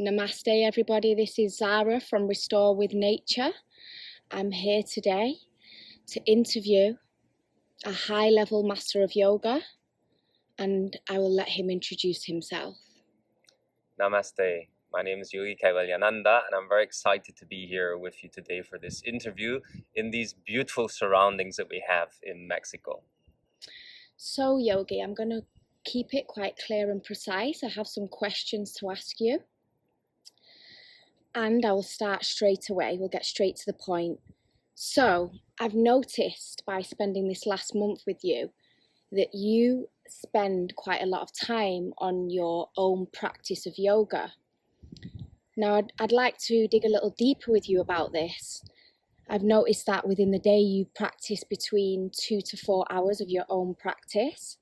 Namaste, everybody. This is Zara from Restore with Nature. I'm here today to interview a high-level master of yoga, and I will let him introduce himself. Namaste. My name is Yogi Kaivalyananda, and I'm very excited to be here with you today for this interview in these beautiful surroundings that we have in Mexico. So, Yogi, I'm going to keep it quite clear and precise. I have some questions to ask you, and I will start straight away. We'll get straight to the point. So, I've noticed by spending this last month with you that you spend quite a lot of time on your own practice of yoga. Now, I'd like to dig a little deeper with you about this. I've noticed that within the day you practice between 2 to 4 hours of your own practice.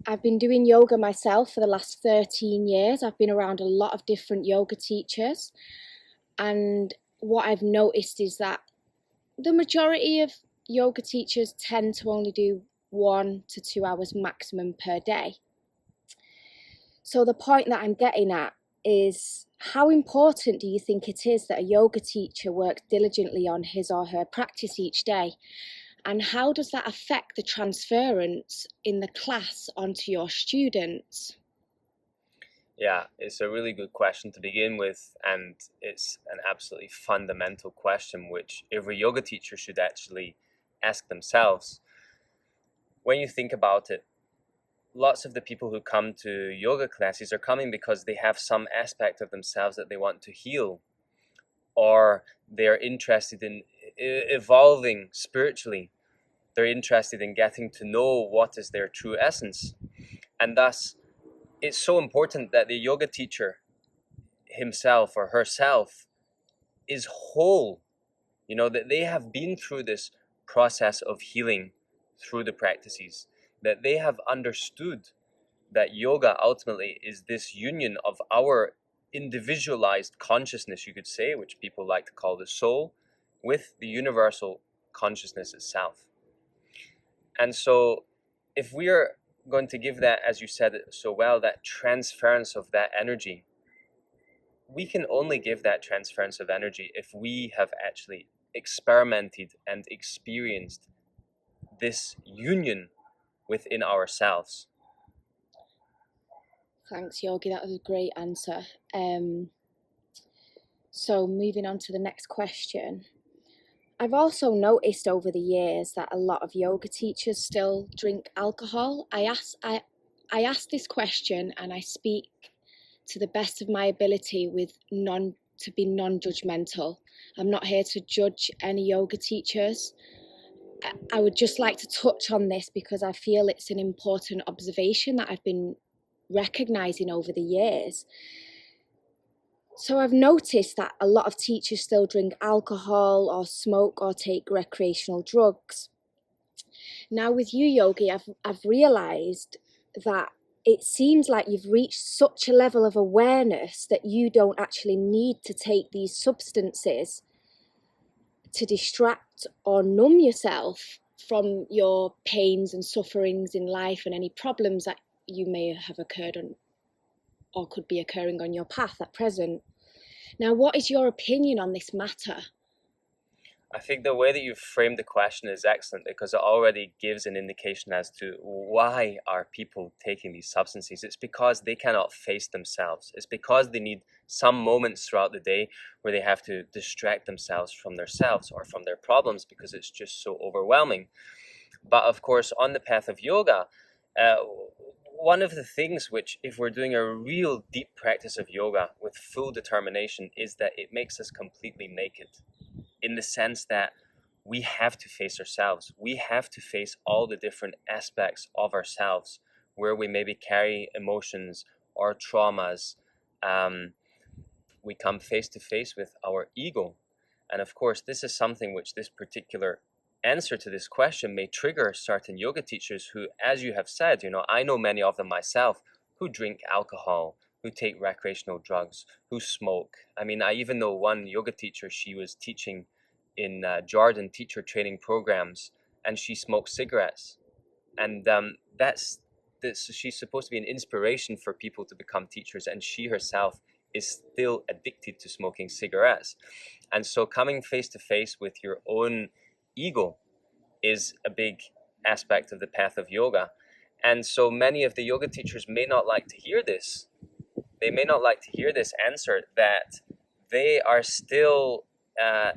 I've been doing yoga myself for the last 13 years. I've been around a lot of different yoga teachers, and what I've noticed is that the majority of yoga teachers tend to only do 1 to 2 hours maximum per day. So the point that I'm getting at is, how important do you think it is that a yoga teacher works diligently on his or her practice each day? And how does that affect the transference in the class onto your students? Yeah, it's a really good question to begin with, and it's an absolutely fundamental question which every yoga teacher should actually ask themselves. When you think about it, lots of the people who come to yoga classes are coming because they have some aspect of themselves that they want to heal, or they're interested in evolving spiritually. They're interested in getting to know what is their true essence. And thus, it's so important that the yoga teacher himself or herself is whole, that they have been through this process of healing through the practices, that they have understood that yoga ultimately is this union of our individualized consciousness, you could say, which people like to call the soul, with the universal consciousness itself. And so if we are going to give that, as you said so well, that transference of that energy, we can only give that transference of energy if we have actually experimented and experienced this union within ourselves. Thanks, Yogi. That was a great answer. So moving on to the next question. I've also noticed over the years that a lot of yoga teachers still drink alcohol. I ask this question, and I speak to the best of my ability to be non-judgmental. I'm not here to judge any yoga teachers. I would just like to touch on this because I feel it's an important observation that I've been recognizing over the years. So I've noticed that a lot of teachers still drink alcohol or smoke or take recreational drugs. Now with you, Yogi, I've realized that it seems like you've reached such a level of awareness that you don't actually need to take these substances to distract or numb yourself from your pains and sufferings in life and any problems that you may have occurred on or could be occurring on your path at present. Now, what is your opinion on this matter? I think the way that you framed the question is excellent, because it already gives an indication as to why are people taking these substances. It's because they cannot face themselves. It's because they need some moments throughout the day where they have to distract themselves from themselves or from their problems, because it's just so overwhelming. But of course, on the path of yoga, one of the things which, if we're doing a real deep practice of yoga with full determination, is that it makes us completely naked, in the sense that we have to face ourselves. We have to face all the different aspects of ourselves where we maybe carry emotions or traumas. We come face to face with our ego. And of course, this is something which this particular answer to this question may trigger certain yoga teachers who, as you have said, I know many of them myself, who drink alcohol, who take recreational drugs, who smoke. I mean, I even know one yoga teacher, she was teaching in Jordan teacher training programs, and she smoked cigarettes. And she's supposed to be an inspiration for people to become teachers, and she herself is still addicted to smoking cigarettes. And so coming face to face with your own ego is a big aspect of the path of yoga. And so many of the yoga teachers may not like to hear this. They may not like to hear this answer, that they are still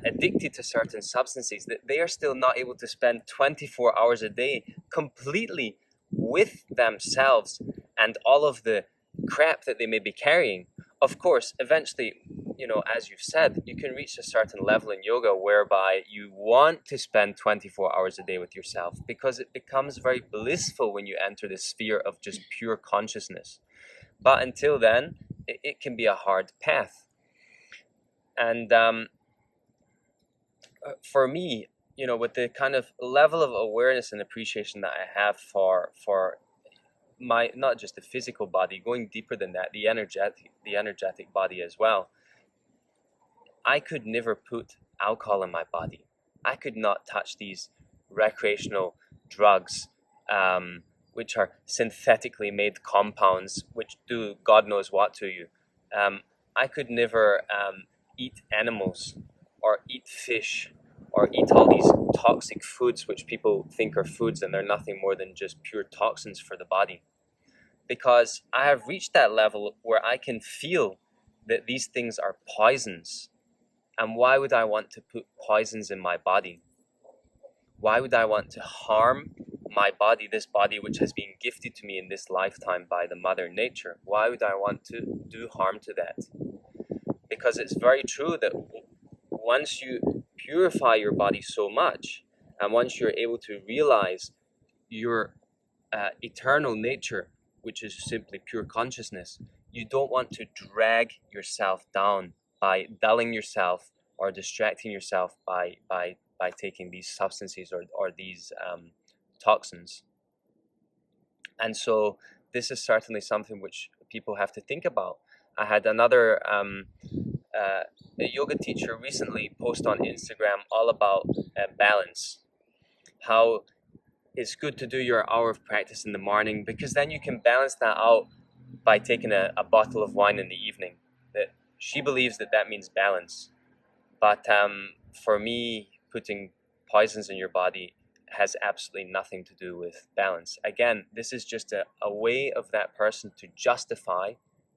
addicted to certain substances, that they are still not able to spend 24 hours a day completely with themselves and all of the crap that they may be carrying. Of course, eventually, as you've said, you can reach a certain level in yoga whereby you want to spend 24 hours a day with yourself, because it becomes very blissful when you enter the sphere of just pure consciousness. But until then, it can be a hard path. And for me, with the kind of level of awareness and appreciation that I have for my, not just the physical body, going deeper than that, the energetic body as well, I could never put alcohol in my body. I could not touch these recreational drugs, which are synthetically made compounds, which do God knows what to you. I could never eat animals or eat fish or eat all these toxic foods which people think are foods, and they're nothing more than just pure toxins for the body. Because I have reached that level where I can feel that these things are poisons. And why would I want to put poisons in my body? Why would I want to harm my body, this body which has been gifted to me in this lifetime by the Mother Nature? Why would I want to do harm to that? Because it's very true that once you purify your body so much, and once you're able to realize your eternal nature, which is simply pure consciousness, you don't want to drag yourself down by dulling yourself or distracting yourself by taking these substances or these toxins. And so this is certainly something which people have to think about. I had another a yoga teacher recently post on Instagram all about balance, how it's good to do your hour of practice in the morning, because then you can balance that out by taking a bottle of wine in the evening. That she believes that means balance. But for me, putting poisons in your body has absolutely nothing to do with balance. Again, this is just a way of that person to justify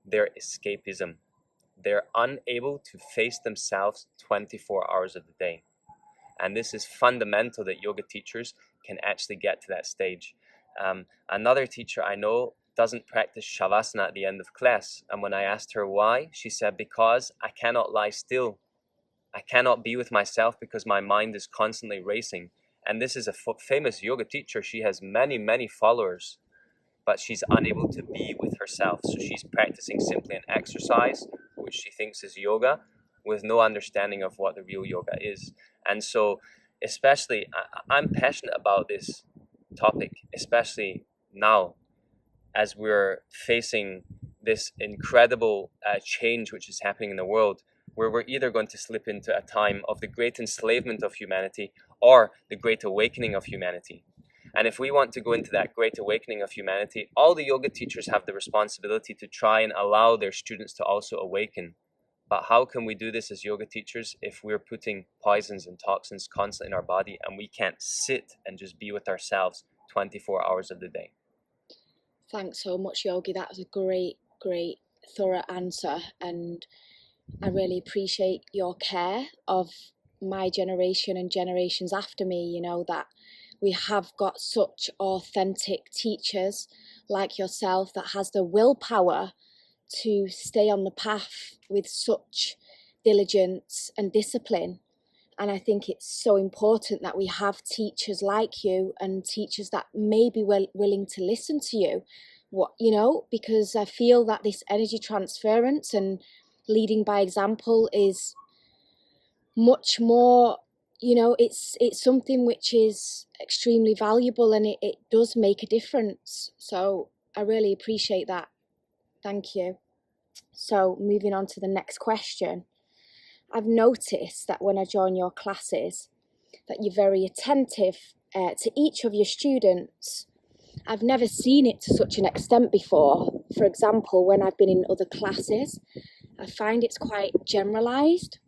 their escapism. They're unable to face themselves 24 hours of the day. And this is fundamental, that yoga teachers can actually get to that stage. Another teacher I know doesn't practice shavasana at the end of class. And when I asked her why, she said, because I cannot lie still. I cannot be with myself because my mind is constantly racing. And this is a famous yoga teacher. She has many, many followers, but she's unable to be with herself. So she's practicing simply an exercise, which she thinks is yoga, with no understanding of what the real yoga is. And so, especially, I'm passionate about this topic, especially now, as we're facing this incredible change which is happening in the world, where we're either going to slip into a time of the great enslavement of humanity or the great awakening of humanity. And if we want to go into that great awakening of humanity, all the yoga teachers have the responsibility to try and allow their students to also awaken. But how can we do this as yoga teachers if we're putting poisons and toxins constantly in our body, and we can't sit and just be with ourselves 24 hours of the day? Thanks so much, Yogi. That was a great, thorough answer. And I really appreciate your care of my generation and generations after me, that we have got such authentic teachers like yourself that has the willpower to stay on the path with such diligence and discipline. And I think it's so important that we have teachers like you, and teachers that may be willing to listen to you, because I feel that this energy transference and leading by example is much more, it's something which is extremely valuable, and it does make a difference. So I really appreciate that. Thank you. So moving on to the next question. I've noticed that when I join your classes, that you're very attentive to each of your students. I've never seen it to such an extent before. For example, when I've been in other classes, I find it's quite generalized.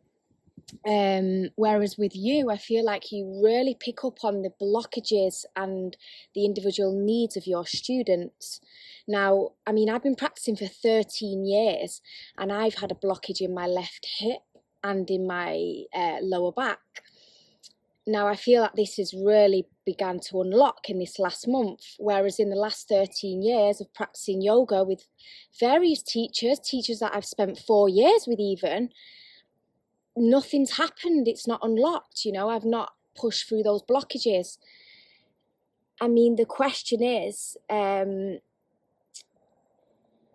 Whereas with you, I feel like you really pick up on the blockages and the individual needs of your students. Now, I mean, I've been practicing for 13 years and I've had a blockage in my left hip and in my lower back. Now, I feel like this has really begun to unlock in this last month, whereas in the last 13 years of practicing yoga with various teachers that I've spent 4 years with even, nothing's happened. It's not unlocked, you know. I've not pushed through those blockages. I mean, the question is,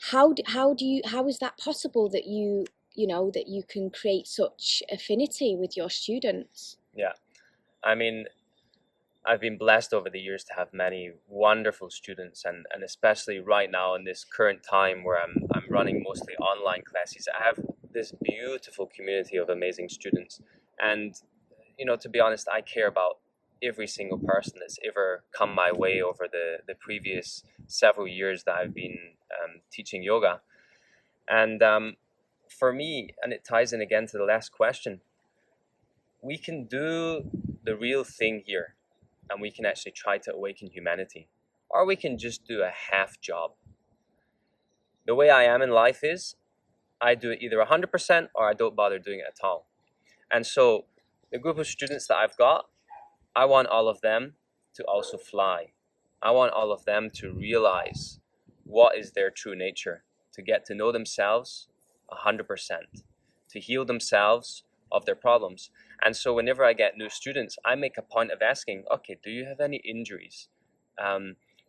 how is that possible that you can create such affinity with your students? Yeah, I mean, I've been blessed over the years to have many wonderful students, and especially right now in this current time where I'm running mostly online classes, I have this beautiful community of amazing students. And to be honest, I care about every single person that's ever come my way over the previous several years that I've been teaching yoga. And for me, and it ties in again to the last question, we can do the real thing here, and we can actually try to awaken humanity, or we can just do a half job. The way I am in life is I do it either 100% or I don't bother doing it at all. And so the group of students that I've got, I want all of them to also fly. I want all of them to realize what is their true nature, to get to know themselves 100%, to heal themselves of their problems. And so whenever I get new students, I make a point of asking, okay, do you have any injuries?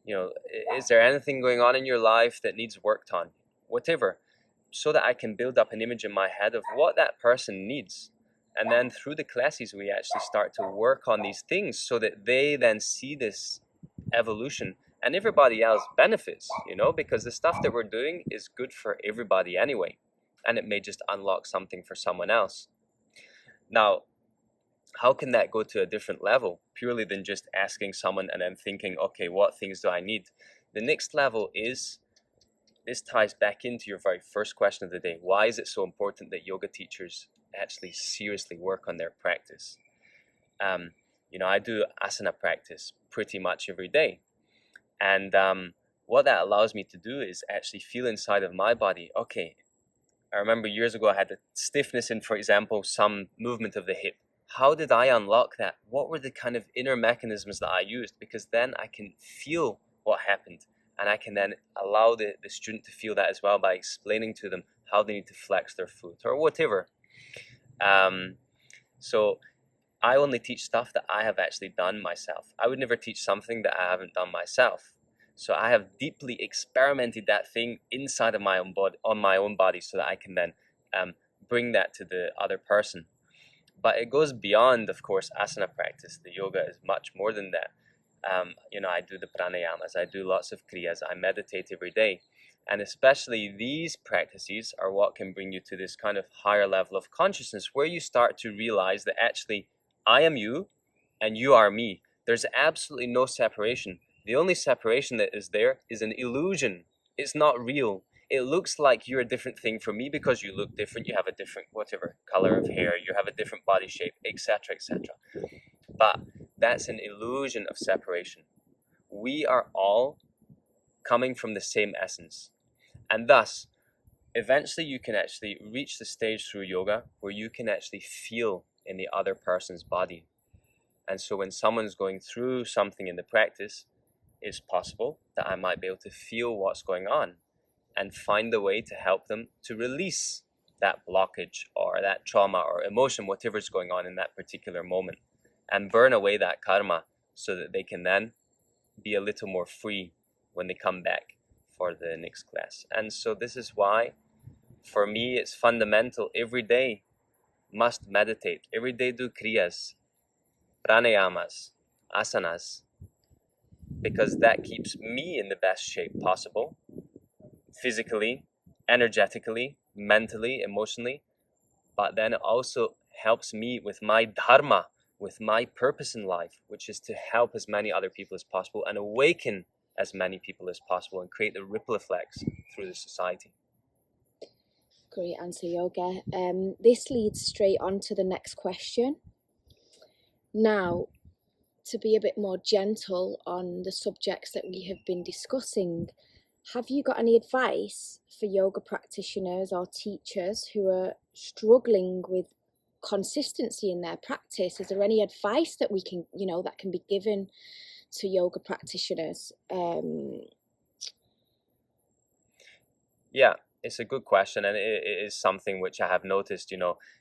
Is there anything going on in your life that needs worked on? Whatever, so that I can build up an image in my head of what that person needs. And then through the classes, we actually start to work on these things so that they then see this evolution and everybody else benefits, because the stuff that we're doing is good for everybody anyway. And it may just unlock something for someone else. Now, how can that go to a different level purely than just asking someone and then thinking, okay, what things do I need? The next level is, this ties back into your very first question of the day. Why is it so important that yoga teachers actually seriously work on their practice? I do asana practice pretty much every day. And what that allows me to do is actually feel inside of my body, okay, I remember years ago I had a stiffness in, for example, some movement of the hip. How did I unlock that? What were the kind of inner mechanisms that I used? Because then I can feel what happened. And I can then allow the student to feel that as well by explaining to them how they need to flex their foot or whatever. So I only teach stuff that I have actually done myself. I would never teach something that I haven't done myself. So I have deeply experimented that thing inside of my own body, on my own body, so that I can then bring that to the other person. But it goes beyond, of course, asana practice. The yoga is much more than that. I do the pranayamas, I do lots of kriyas, I meditate every day. And especially these practices are what can bring you to this kind of higher level of consciousness where you start to realize that actually I am you and you are me. There's absolutely no separation. The only separation that is there is an illusion. It's not real. It looks like you're a different thing from me because you look different, you have a different whatever color of hair, you have a different body shape, etc., etc. But that's an illusion of separation. We are all coming from the same essence. And thus, eventually you can actually reach the stage through yoga where you can actually feel in the other person's body. And so when someone's going through something in the practice, it's possible that I might be able to feel what's going on and find a way to help them to release that blockage or that trauma or emotion, whatever's going on in that particular moment, and burn away that karma so that they can then be a little more free when they come back for the next class. And so this is why, for me, it's fundamental. Every day must meditate. Every day do kriyas, pranayamas, asanas, because that keeps me in the best shape possible, physically, energetically, mentally, emotionally. But then it also helps me with my dharma, with my purpose in life, which is to help as many other people as possible and awaken as many people as possible and create the ripple effects through the society. Great answer, Yoga. This leads straight on to the next question. Now, to be a bit more gentle on the subjects that we have been discussing, have you got any advice for yoga practitioners or teachers who are struggling with consistency in their practice? Is there any advice that we can, that can be given to yoga practitioners? Yeah, it's a good question, and it is something which I have noticed.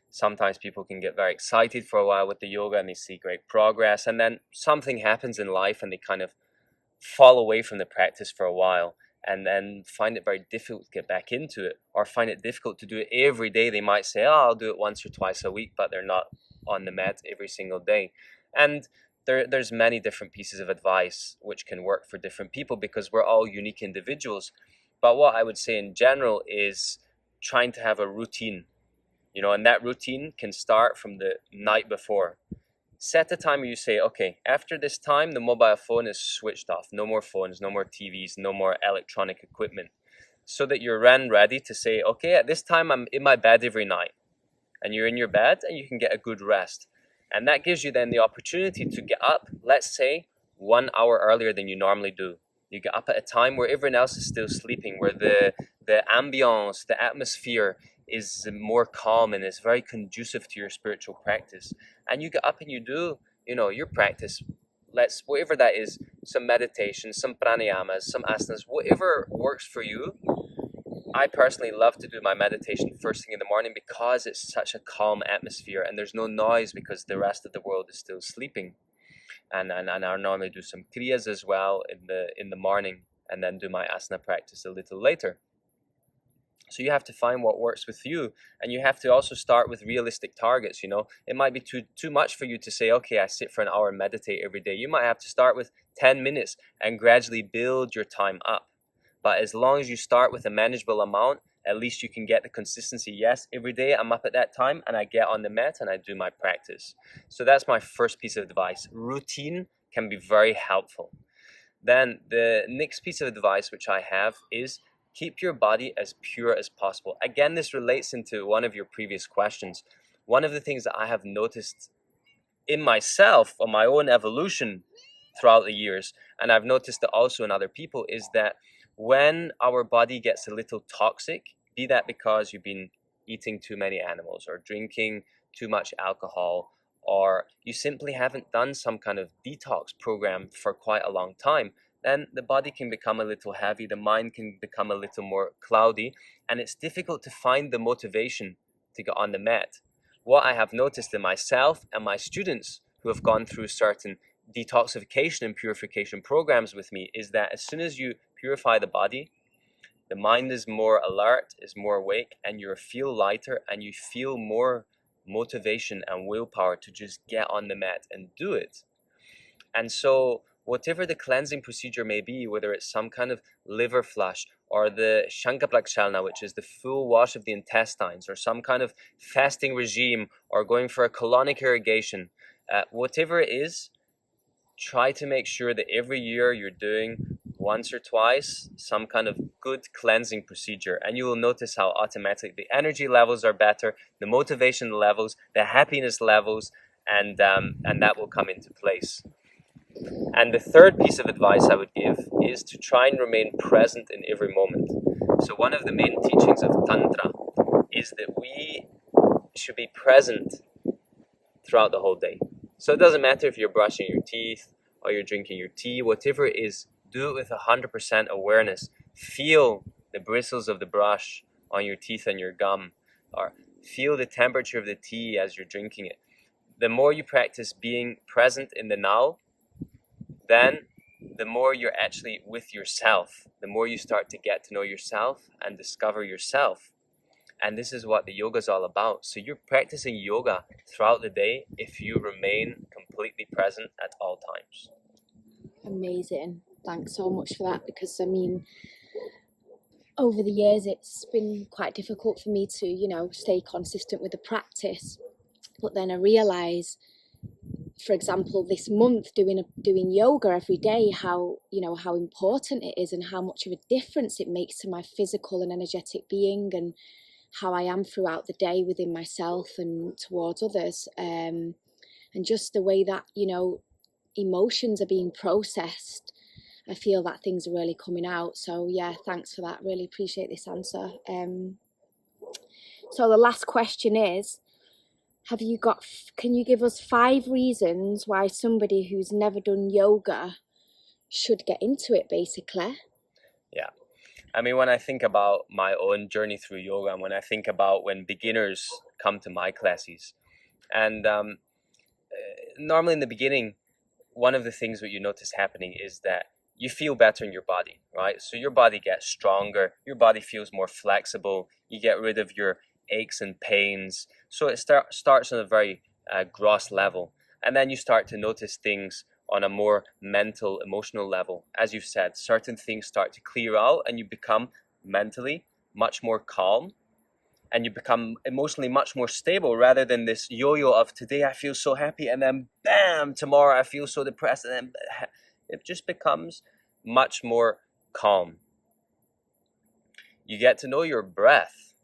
Sometimes people can get very excited for a while with the yoga and they see great progress, and then something happens in life and they kind of fall away from the practice for a while and then find it very difficult to get back into it, or find it difficult to do it every day. They might say, oh, I'll do it once or twice a week, but they're not on the mat every single day. And there's many different pieces of advice which can work for different people because we're all unique individuals. But what I would say in general is trying to have a routine, and that routine can start from the night before. Set a time where you say, okay, after this time, the mobile phone is switched off. No more phones, no more TVs, no more electronic equipment. So that you're ready to say, okay, at this time, I'm in my bed every night. And you're in your bed and you can get a good rest. And that gives you then the opportunity to get up, let's say, 1 hour earlier than you normally do. You get up at a time where everyone else is still sleeping, where the ambience, the atmosphere is more calm and is very conducive to your spiritual practice. And you get up and you do, your practice. Whatever that is, some meditation, some pranayamas, some asanas, whatever works for you. I personally love to do my meditation first thing in the morning because it's such a calm atmosphere and there's no noise because the rest of the world is still sleeping. And I normally do some kriyas as well in the morning and then do my asana practice a little later. So you have to find what works with you, and you have to also start with realistic targets. It might be too much for you to say, okay, I sit for an hour and meditate every day. You might have to start with 10 minutes and gradually build your time up. But as long as you start with a manageable amount, at least you can get the consistency. Yes, every day I'm up at that time and I get on the mat and I do my practice. So that's my first piece of advice. Routine can be very helpful. Then the next piece of advice which I have is keep your body as pure as possible. Again, this relates into one of your previous questions. One of the things that I have noticed in myself on my own evolution throughout the years, and I've noticed it also in other people, is that when our body gets a little toxic, be that because you've been eating too many animals or drinking too much alcohol, or you simply haven't done some kind of detox program for quite a long time, then the body can become a little heavy, the mind can become a little more cloudy, and it's difficult to find the motivation to get on the mat. What I have noticed in myself and my students who have gone through certain detoxification and purification programs with me is that as soon as you purify the body, the mind is more alert, is more awake, and you feel lighter and you feel more motivation and willpower to just get on the mat and do it. And so whatever the cleansing procedure may be, whether it's some kind of liver flush or the Shankaprakshana, which is the full wash of the intestines, or some kind of fasting regime, or going for a colonic irrigation, whatever it is, try to make sure that every year you're doing once or twice some kind of good cleansing procedure, and you will notice how automatically the energy levels are better, the motivation levels, the happiness levels, and that will come into place. And the third piece of advice I would give is to try and remain present in every moment. So one of the main teachings of Tantra is that we should be present throughout the whole day. So it doesn't matter if you're brushing your teeth or you're drinking your tea, whatever it is, do it with 100% awareness. Feel the bristles of the brush on your teeth and your gum, or feel the temperature of the tea as you're drinking it. The more you practice being present in the now, then the more you're actually with yourself, the more you start to get to know yourself and discover yourself. And this is what the yoga is all about. So you're practicing yoga throughout the day if you remain completely present at all times. Amazing. Thanks so much for that, because over the years it's been quite difficult for me to, stay consistent with the practice. But then I realise, for example, this month doing yoga every day, how important it is and how much of a difference it makes to my physical and energetic being, and how I am throughout the day within myself and towards others, and just the way that, you know, emotions are being processed. I feel that things are really coming out. So yeah, thanks for that. Really appreciate this answer. So the last question is, can you give us 5 reasons why somebody who's never done yoga should get into it, basically? Yeah. I mean, when I think about my own journey through yoga, and when I think about when beginners come to my classes, and normally in the beginning, one of the things that you notice happening is that you feel better in your body, right? So your body gets stronger, your body feels more flexible, you get rid of your aches and pains. So it starts on a very gross level. And then you start to notice things on a more mental, emotional level. As you've said, certain things start to clear out and you become mentally much more calm, and you become emotionally much more stable, rather than this yo-yo of today I feel so happy and then bam, tomorrow I feel so depressed, and then it just becomes much more calm. You get to know your breath.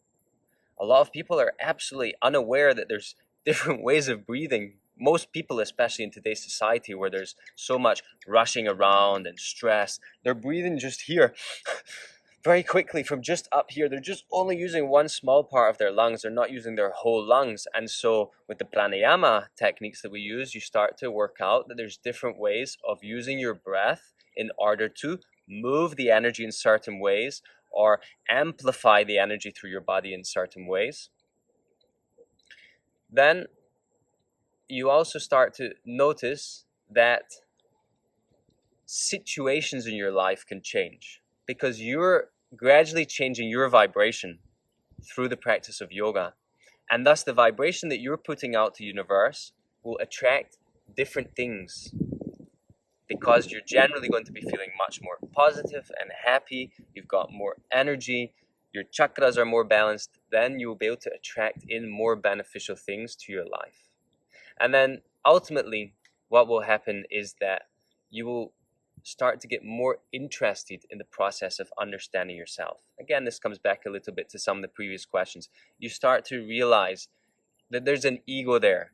A lot of people are absolutely unaware that there's different ways of breathing. Most people, especially in today's society where there's so much rushing around and stress, they're breathing just here very quickly from just up here. They're just only using one small part of their lungs. They're not using their whole lungs. And so with the pranayama techniques that we use, you start to work out that there's different ways of using your breath in order to move the energy in certain ways or amplify the energy through your body in certain ways. Then you also start to notice that situations in your life can change, because you're gradually changing your vibration through the practice of yoga. And thus the vibration that you're putting out to the universe will attract different things, because you're generally going to be feeling much more positive and happy. You've got more energy, your chakras are more balanced, then you will be able to attract in more beneficial things to your life. And then ultimately what will happen is that you will start to get more interested in the process of understanding yourself. Again, this comes back a little bit to some of the previous questions. You start to realize that there's an ego there.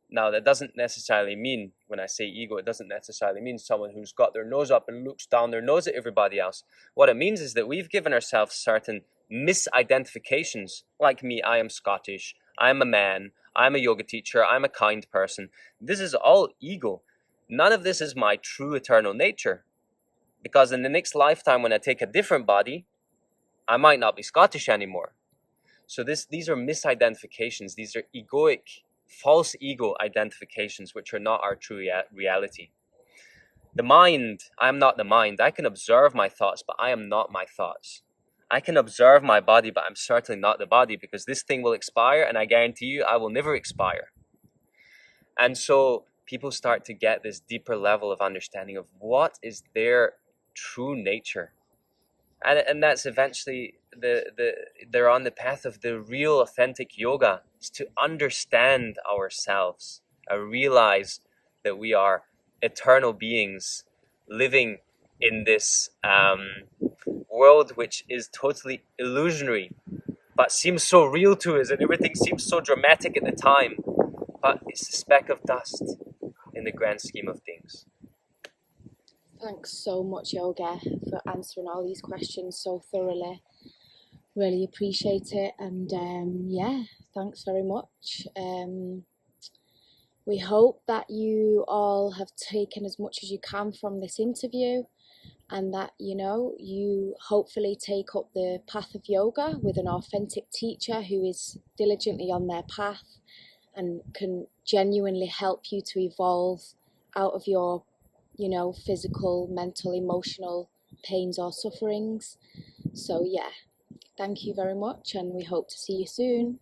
Now, that doesn't necessarily mean, when I say ego, it doesn't necessarily mean someone who's got their nose up and looks down their nose at everybody else. What it means is that we've given ourselves certain misidentifications. Like me, I am Scottish, I'm a man, I'm a yoga teacher, I'm a kind person. This is all ego. None of this is my true eternal nature, because in the next lifetime, when I take a different body, I might not be Scottish anymore. So these are misidentifications. These are egoic, false ego identifications, which are not our true reality. The mind, I am not the mind. I can observe my thoughts, but I am not my thoughts. I can observe my body, but I'm certainly not the body, because this thing will expire, and I guarantee you I will never expire. And so people start to get this deeper level of understanding of what is their true nature. And that's eventually they're on the path of the real authentic yoga, is to understand ourselves, realize that we are eternal beings living in this world which is totally illusionary, but seems so real to us, and everything seems so dramatic at the time, but it's a speck of dust in the grand scheme of things. Thanks so much, Yoga, for answering all these questions so thoroughly. Really appreciate it. And yeah, thanks very much. We hope that you all have taken as much as you can from this interview, and that, you know, you hopefully take up the path of yoga with an authentic teacher who is diligently on their path and can genuinely help you to evolve out of your, you know, physical, mental, emotional pains or sufferings. So yeah, thank you very much, and we hope to see you soon.